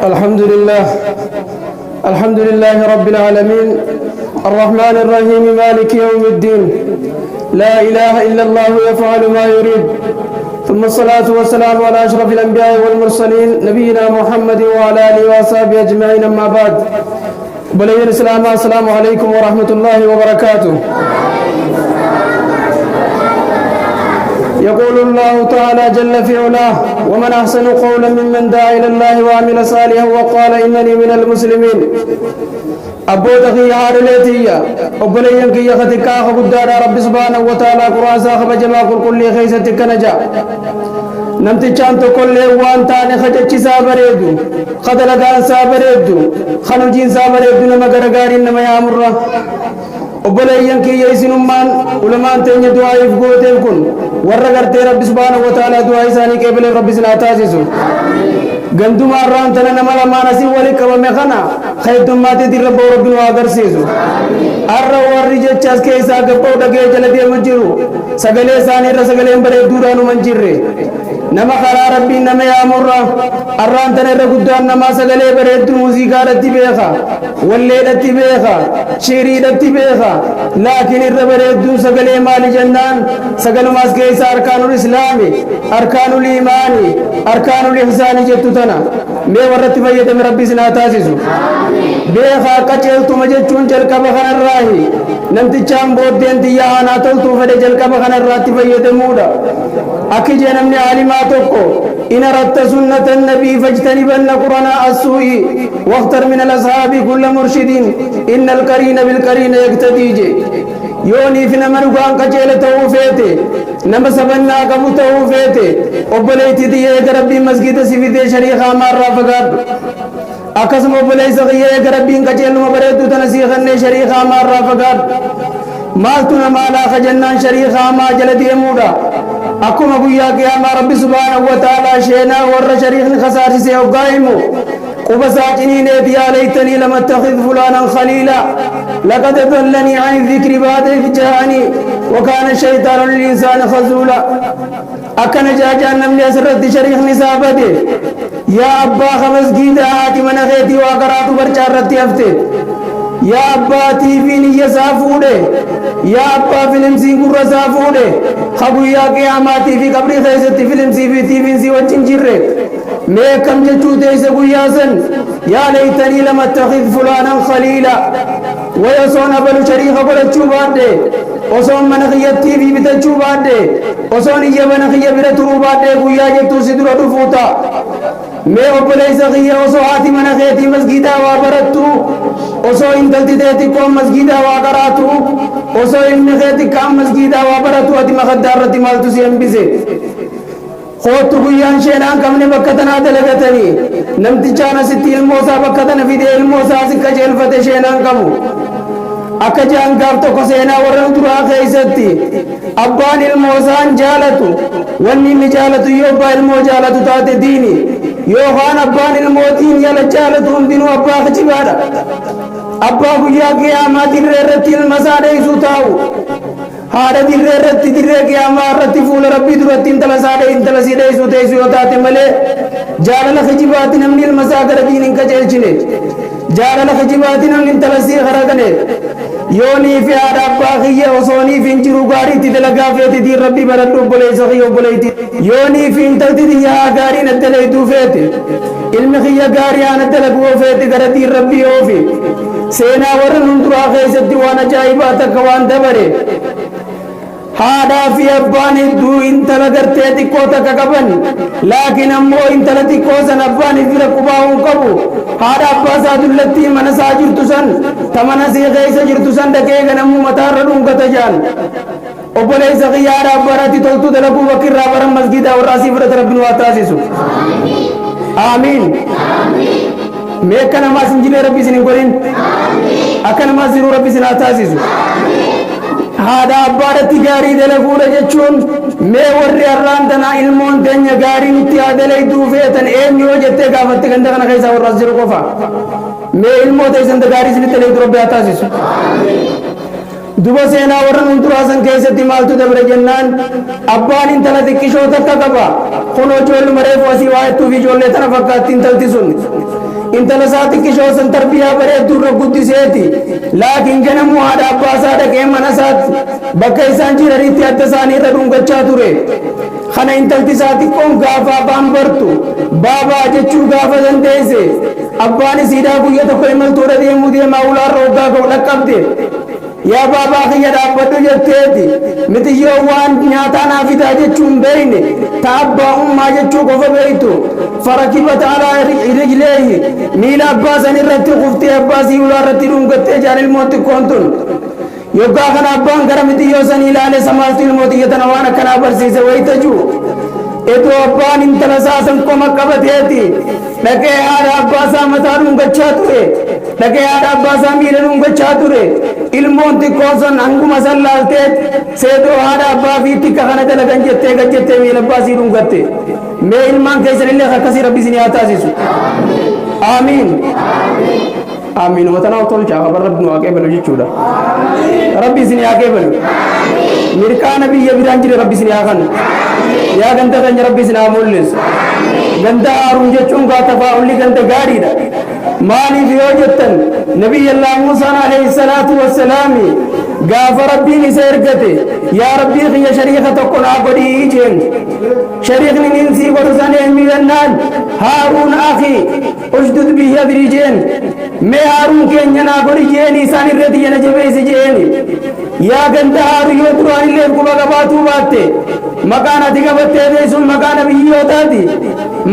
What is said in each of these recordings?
الحمد لله رب العالمين الرحمن الرحيم مالك يوم الدين لا إله إلا الله يفعل ما يريد ثم الصلاة والسلام على أشرف الأنبياء والمرسلين نبينا محمد وعلى آله وصحبه أجمعين أما بعد بلي الإسلام السلام عليكم ورحمة الله وبركاته. يقول الله تعالى جل في علاه ومن أحسن قولا ممن دعا إلى الله وعمل صالحا وقال إنني من المسلمين. أبو تقي عارلتي أبليين كي يختكا خبدار رب سبحانه وتعالى قرآسا خبجما كل خيستك نجا نمتچان تو كل وان تاني خجچ سابريدو خدلغان سابريدو خنوجين سابريدو نما غرغارين نما يامرا أبليين كي يسنمان علماء تني دعاء يفغوتل كن ورغرت رب سبحانه وتعالى دعاء ثاني قبل رب سنا تاسسو گندم اران تن نما لما نسي ولك ومخنا خيدم ماتي دي رب ربنا اگرسيزو ار ورج چس كيسا گپو دگه جلدي مجرو سگلي ساني رسگلي امبره دورانو منجره نما خرا ربي نما يامر اران تن رغدان نما سگلي بريد موسيقى رتي بيخا ولي رتي بيخا شيري رتي بيخا لكن الربريد سگلي مال جنان سگل ماس كيسا اركان الاسلام اركان الايمان اركان الاحسان جتتنا مي ورت فيت من ربي سنا تاسسو بيخا قچل تو مجچون جل کا بخن الراهي نمتي چام بودين تيا انا تو فدي جل کا بخن الرات فيت مودا اكي جنمني علماتكو ان رت سنه النبي فاجتنبن قران السوء واختر من الاصحاب كل مرشدين ان القرين بالقرين يقتدي يوني في نمرغان قچل تو فيته نم سبنا قبو تو فيته وبليتي دي ربي مسجد سيفيده شريخ امر رافقات اقسم وبليس غيه ربي قچل مبرد تنسيخن شريخ امر رافقات مالتنا مالا خجنان شريخ ما جلدي مودا اكم ابويا قيام ربي سبحانه وتعالى شينا ور شريخ خسار سي قائمو وبساطنين يا ليتني لم اتخذ فلانا خليلا لقد ضلني عن الذكر بعد إذ جاءني وكان الشيطان للإنسان خذولا أكن جاجا نمني أسرت شريخ نسابته يا أبا خمس جيدا آتي من أخيتي وقرات برچارتي أفتي يا أبا تيفيني يسافوده يا أبا فيلم سينكور رسافوده خبو يا قياماتي في قبري خيستي فيلم سي في تيفين سي وچنجره میں کم جچو دے سے گویاسن یا لیتنی لم اتخذ فلانا خلیلا ویسون ابلو شریخ بلچو بادے وسون منخیت تی بی بتچو بادے وسون یہ منخیت برترو بادے گویا جتو سدر رفوتا میں ابلی سخیہ وسو آتی منخیتی مسجدہ وابرتو وسو انتلتی دیتی قوم مسجدہ واقراتو وسو انخیتی کام مسجدہ وابرتو اتی مخدار رتی مالتو سی انبیزے خوت گویان شینان کمنے بکتنا دلگتنی نمتی چانا ستی الموسا بکتنا فی دے الموسا سکا جیل فتح شینان کمو اکا جان کافتو کسینا ورن درا خیستی ابان الموسان جالتو ونی مجالتو یوبا المو جالتو تات دینی یو خان ابان الموتین یلا جالتو ہم دنو ابا خچی بارا ابا گویا قیاما دل رتی المساڑے سوتاو هذا دررت دررك يا مارت فول ربي درت انتلا ساده انتلا سيده سوته سوتات مله جارنا خجبات نمن المساجر دين كجلچنه جارنا خجبات نمن انتلا سي خرغنه يوني في هذا باغيه وصوني في انجرو غاري تدلغا فيت دي ربي برد بولي سخي بوليت يوني في انتلت دي يا غاري ندلي دو فيت علم خيا غاري انا دلغو فيت غردي ربي اوفي سينا ورن درا خيسدي وانا جايبات كوان دبره هذا في أباني دو انت لغرتي تكوتا كقبن لكن أمو انت لتكوسن أباني في ركباهم كبو هذا أباساد التي من ساجر تسن تمنى سيغي سجر تسن دكيغ نمو متاردون كتجان وبلي سغيار أباراتي تلتو دلقو بكر رابرم مسجد وراسي فرد ربنا واتاسسو آمين ميكنا ما سنجل ربي سنقولين أكنا ما سنو ربي سناتاسسو هذا أبارة غاري دلقول جتشون مي ورّي الراندنا علمون دنيا غاري نتيا دلي دوفيتن ايم يوجد تقافت تغندقنا خيسا والرسجر قفا مي علمو تيسن دغاري سنتلي دربي أتاسسو duba seenaa warra nun duraasan keessatti maaltu dabre jennaan abbaan intala xiqqishoo takka qaba kun ijoolluma reefu asii waa jettuuf ijoollee tana fakkaatti intalti sun intala isaa xiqqishoo san tarbiyaa bareedduu irra guddiseeti laakiin ganamu haadha abbaa isaa dhaqee mana isaatti bakka isaan jiranitti adda isaanii irra dhungachaa ture kana intalti isaa xiqqoon gaafa abbaan bartu baabaa jechuu gaafa dandeesse abbaan isiidhaa guyya tokko imaltuudha deemaa ulaarra hoggaa ka'u dhaqqabde yaa baabaa kiyya dhaabbadhu jetteeti miti yoo waan nyaataa naa fidaa jechuun beeyne ta abbaa ummaa jechuu qofa beeytu farakibata alaa rijleehi miila abbaa san irratti kuftee abbaa sii ulaa irratti dhungattee jaan ilmoo xiqqoon tun yoggaa kana abbaan gara miti yoo san ilaale samaaltu ilmoo xiyyatana waan akkanaa barsiise wayita juu etu abbaan intala isaa san qoma qabateeti dhaqee haadha abbaa isaa mataa dhungachaa ture dhaqee haadha abbaa isaa miila dhungachaa ture ilmoon xiqqoon san hanguma san laaltee seetoo haadha abbaa fi tikka kana dalagan jettee gajjettee miila abbaa sii dhungatte mee ilmaan keessanillee akkasii rabbi isin haa taasisu aamiin aamiin watanaa tolchaa qaban rabbi nu haa qeebalu jechuudha rabbi isin haa qeebalu mirkaana biyya biraan jire rabbi isin haa kennu yaa ganda keenya rabbi isin haa mul'isu ganda haaruun jechuun gaa tafaa'ulli ganda gaariidha maaliif yoo jettan nabiyyallaa muusaan alayhi salaatu wassalaami gaafa rabbiin isa ergate yaa rabbii kiyya shariika tokko naa godhii jeen shariikni nin sii godhu san eenyu jennaan haaruun akii ushdud bihi adrii jeen mee haaruun keenya naa godhi jeeni isaan irratti jana jabeessi jeeni yaa ganda haaru yoo duraan illee quba qabaatuu baatte maqaan ati qabattee beeysun maqaan biyyootaati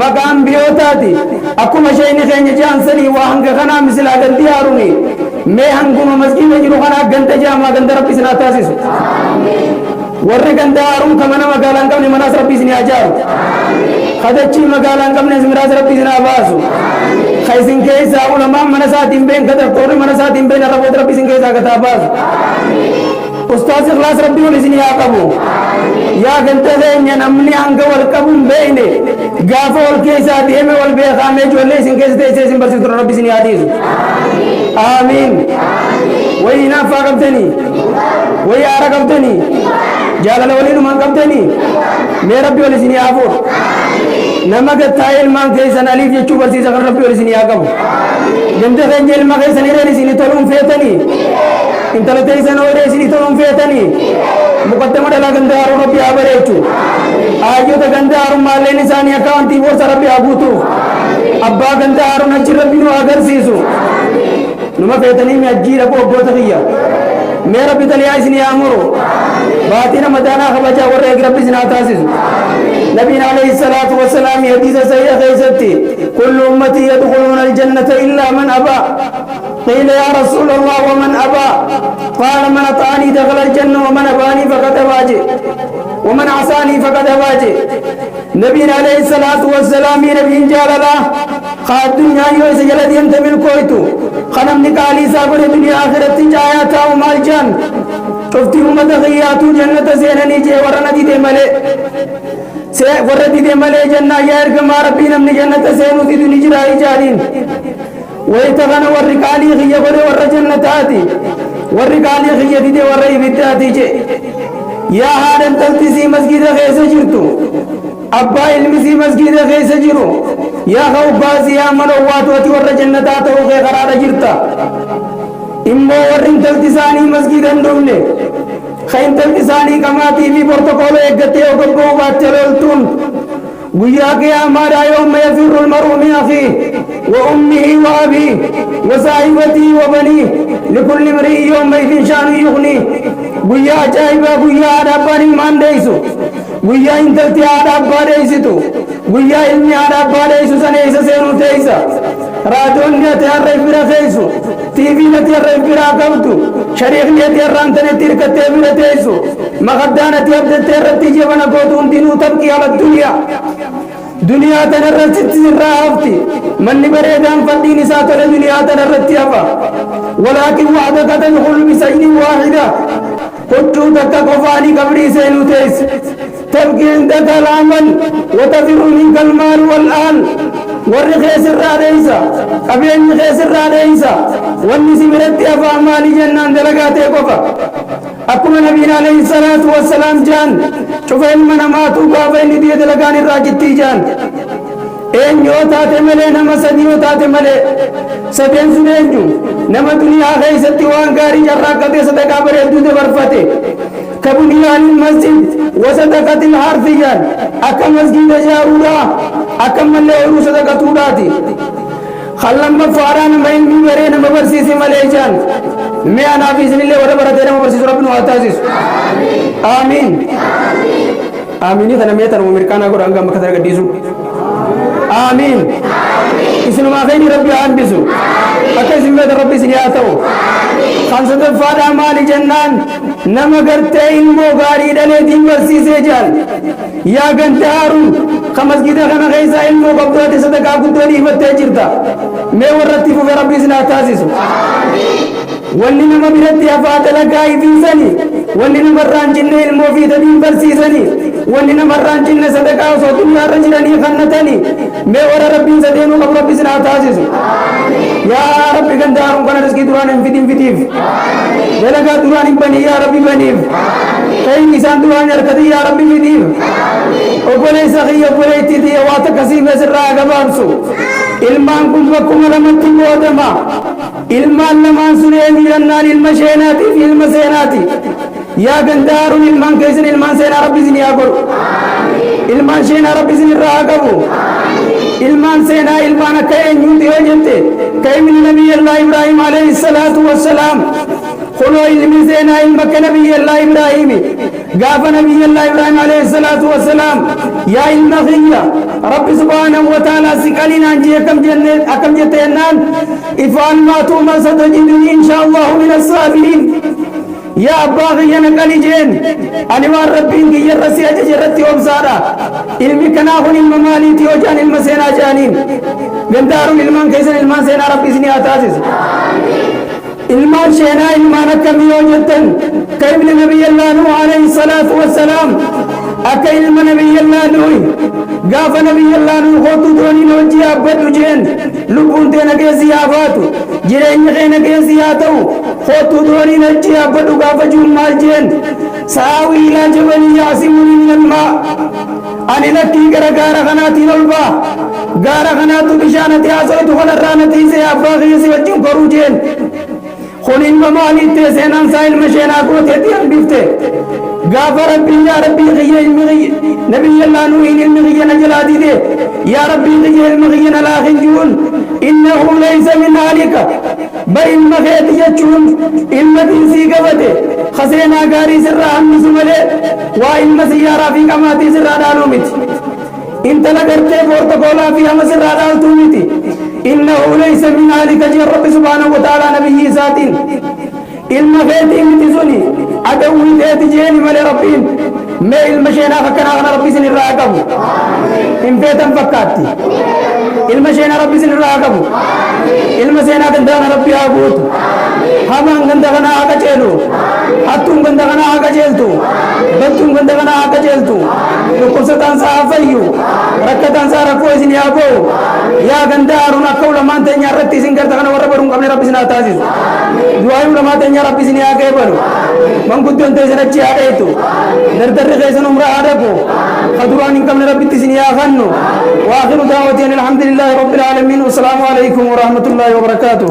maqaan biyootaati akkuma shayni keenya jaansanii waa hanga kanaa misilaa gandi haaruni mee hanguma masgiida jiru kanaa ganda jaamaa ganda rabbi isin haa taasisu warri ganda haaruun ka mana magaalaa hin qabne manaas rabbi isin haa jaaru kadachii magaalaa hin qabne miraas rabbi isin haa baasu ka isin keessaa ulamaan mana isaatiin been ka doktorri mana isaatiin been arraboota rabbi isin keessaa gataa baasu ustaas ikhlaas rabbi wal isin haa qabu yaa ganda keenya namni hanga wal qabuun beeyne gaafa wal keessaa deeme wal beekaame ijoollee isin keessa teessee isin barsiistu rabbi isin haa dhiisu aamiin wayii naaffaa qabdanii wayii aara qabdanii jaalala waliinumaan qabdanii mee rabbi wal isin haa fuudhu nama gattaa'ee ilmaan keessan aliif jechuu barsiisa kan rabbi wal isin haa qabu ganda keenya ilma keessan irreen isin toluun feetanii intala teessan oolee isin toluun feetanii muqaddama dhalaa ganda haaruu rabbi haa bareechu aayyoota ganda haarumaalleen isaanii akkawantii boorsa rabbi haa guutuuf abbaa ganda haaruun achi rabbi nu agarsiisu numa feetanii mi'ajjii dhaqu obboota kiyya mee rabbi taliyaa isin haa muru baatii ramadaanaa kabajaa warra eegi rabbi isin haa taasisu نبينا عليه الصلاة والسلام حديث صحيح خيستي كل أمتي يدخلون الجنة إلا من أبى قيل يا رسول الله ومن أبى قال من أطاعني دخل الجنة ومن أباني فقد أباجي ومن عصاني فقد أباجي نبينا عليه الصلاة والسلام نبي جالله قال الدنيا يوسف جلد ينتمي الكويتو خنم نقالي سابر الدنيا آخرت جاياتا ومال جان شفتي أمة غياتو جنة سينني جي ورنا دي دي ملي warra dide malee jannaa yaa ergamaa rabbii namni jannata seenuuti duni jiraa ijaariin wayita kana warri qaalii kiyya godhe warra jannataati warri qaalii kiyya dide warra ibiddaati je yaa haadha intaltisii masgiida keessa jirtu abbaa ilmisii masgiida keessa jiru yaa ka'ubbaasii yaa manowwaatu ati warra jannataa ta'uu kee karaadha jirta immoo warri intalti isaanii masgiida hin dhufne خينتل إساني كماتي في برتقال يقتي وقبو باتلولتون وياك يا مادا يوم يفر المرء من أخيه وأمه وأبيه وصاحبته وبنيه لكل امرئ يومئذ شأن يغنيه ويا جايبا ويا رباني مان ديسو ويا انتلتي ربا ديسو ويا إني ربا ديسو سنيسا سينو تيسا رادون نتي الرفرا خيسو تيفي نتي الرفرا قبطو شريخ نتي الرانتني تركتي بنتيسو مخدانتي أبدت الرتي جبنا قوتون دينو تبكي على الدنيا دنيا تنرت ترافتي من بريدان فدين ساتر دنيا تنرت يفا ولكن وعدك تدخل بسجن واحدة قلت تك قفاني قبري سينو تيس تبكي عندك العمل وتفر منك المال والآن والرخيص الراديسة إنسا أبين خسر إنسا والنسي برتي أفعمالي جنان دلقاتي قفا أكما نبينا عليه الصلاة والسلام جان شوفين من ماتو قافين دي دلقاني راجتي جان إن يوتاتي ملي نما سدي يوتاتي ملي سدين سنينجو نما دنيا خيستي وانقاري جراكتي صدقا بريدو دي برفتي كبنيان المسجد وصدقة الحرفيان أكا مسجد جارورا أكا ملي عرو صدقة توراتي خلن بفاران مين مبرين مبرسيسي مليجان ميانا في سن الله وربرتين مبرسيس ربنا واتاسيس آمين آمين إذا نميتنا ومركانا قرآن مكتر قديسو آمين اسم ما خيني ربي عن أكا اسم بيت ربي سنياتو خمسة فادا مالي جنان نما قرتي المو غاري دلي دين برسيسي جان يا غنتارو خمس كده خنا غيسا المو قبضوتي صدقا قدوني بتجرتا مي ورتفو في ربي سنياتاسيسو واللي نما برتي أفاد لقاي في سني واللي نما رانجن المو في تدين برسيسني واللي نما رانجن صدقا وصوتني رجلني خنتني مي ور ربي سدينو قبل ربي سنياتاسيسو يا ربي غندارو كنا رزقي دران انفتين فتيف دلقا دران بني يا ربي بنيف كي نسان دران يركضي يا ربي فتيف وبلي سخي وبلي تيدي واتك سيب سرع قبانسو ilman kun bakkuma lamatti qoodama ilman lamaan sun eenyu jennaan ilma sheenaatiif ilma seenaati yaa gandaaruun ilman keessan ilman seenaa rabbi isin yaa godhu ilman sheenaa rabbi isin irraa haa qabu ilman seenaa ilmaan akka eenyuuti yoo jette ka ilmi nabiyyallaa ibraahim alayhi salaatu wassalaam kunoo ilmi seenaa ilma akka nabiyyallaa ibraahimi gaafa nabiyyallaa ibraahim alayhi salaatu wassalaam yaa ilma khiyya رب سبحانه وتعالى سكالين عن جيكم جنة أكم جتينان إفعل ما توما ستجدني إن شاء الله من الصابرين يا أباغي ينقلي جين أنوار ربين كي يرسي أجرتي وبصارا علمي كناهن الممالي تيوجان المسينا جانين قندار علمان كيسن علمان سينا ربي سني أتاسس علمان شينا علمان كمي وجدتن كابن نبي الله نوح عليه الصلاة والسلام أكا علم نبي الله نوح gaafa nabiyyallaan hootu dooniin hojii abbadhu jeen lubbuun tee nageessi yaa baatu jireenya kee nageessi yaa ta'u hootu dooniin hojii abbadhu gaafa juun maal jeen sa'aawi ilaa jabalii yaasimuni minalmaa ani lakkii gara gaara kanaatiin ol baa gaara kanaatu bishaanati haasoytu kanarraa natiise abbaa keessi wajjin koruu jeen kun ilma maaliittee seenaan saa ilma sheenaa gooteetti hambifte غافر ربي يا ربي غير المغي نبي الله نوح المغي نجلاتي دي يا ربي غير المغي نلاخنجون إنه ليس من ذلك بل المغيت يجون إلمتي سيقوته خسينا غاري سرى هم سمالي وإلم سيارة في قماتي سرى دالومت انت لقرتي بورتقولا في هم سرى دالتومتي إنه ليس من ذلك جير رب سبحانه وتعالى نبي ساتين المغيت امتزوني أدوي ذات جيني مالي ربين ما المشينا فكنا أنا ربي سن الراقب إن فيتم فكاتي المشينا ربي سن الراقب المسينا كندانا ربي أبوت همان كندانا آقا جيلو حتم كندانا آقا جيلتو بنتم كندانا آقا جيلتو لقصتان سافيو ركتان سارفو إسن يابو يا كندارنا قول ما أنت نيارتي سنكر تغنى وربرون قبل ربي سن آتاسيس دعايو لما تنيا ربي سن ياكي بلو من كنت أنت سنجي عليتو نردر غيسن عمر عربو خدران قبل ربي سن ياخنو وآخر دعوتين الحمد لله رب العالمين والسلام عليكم ورحمة الله وبركاته